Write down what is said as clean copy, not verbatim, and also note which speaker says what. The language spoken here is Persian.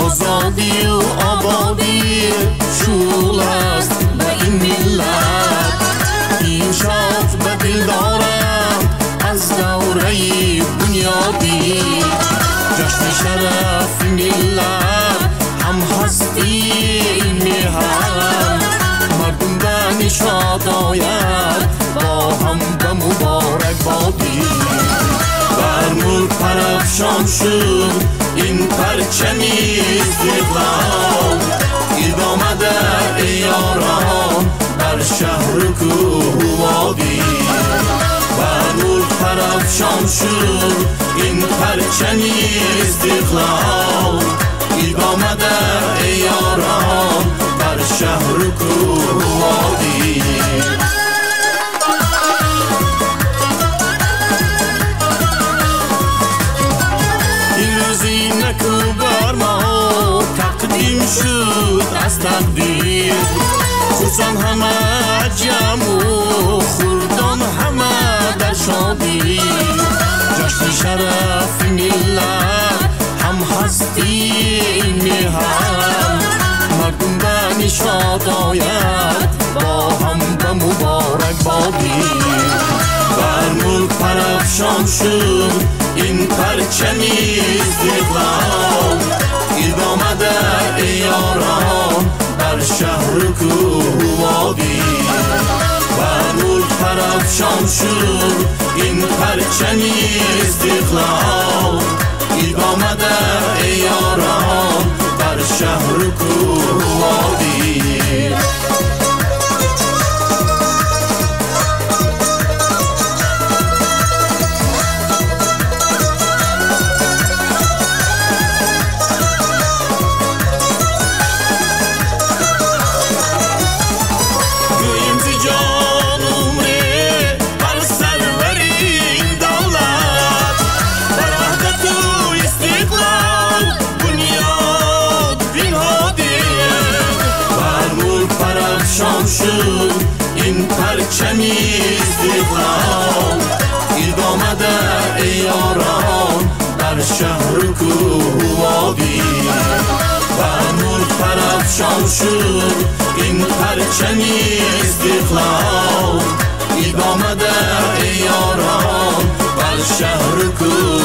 Speaker 1: آزادی و آبادی شغل است به این ملت، این شاد به دل دارم از دوره بنیادی. جشن شرف ملت هم هستی میهن، مردم به نشاط آید با هم به مبارک بادی. بر ملک پرافشان شد این پرچم استقلال، اید آمده ای یاران بر شهر و کوه و وادی. بر ملک پرافشان شد این پرچم استقلال، اید آمده ای یاران بر شهر و کوه و وادی. نکو بر ما تقدیم شد از تقدیر، خرسان همه جمع و خردان همه در شادی. جشن شرف ملت هم هستی میهن، مردم به نشاط آید با هم به مبارک بادی. بر ملک پرافشان شد این پرچم استقلال، اید آمده ای یاران بر شهر و کوه و وادی. بر ملک پرافشان شد این پرچم استقلال، اید آمده ای یاران بر شهر و کوه و وادی. شد این پرچم استقلال، اید آمده ای یاران در شهر و کوه و وادی. بر ملک پرافشان شد این پرچم استقلال، اید آمده ای یاران بر شهر و کوه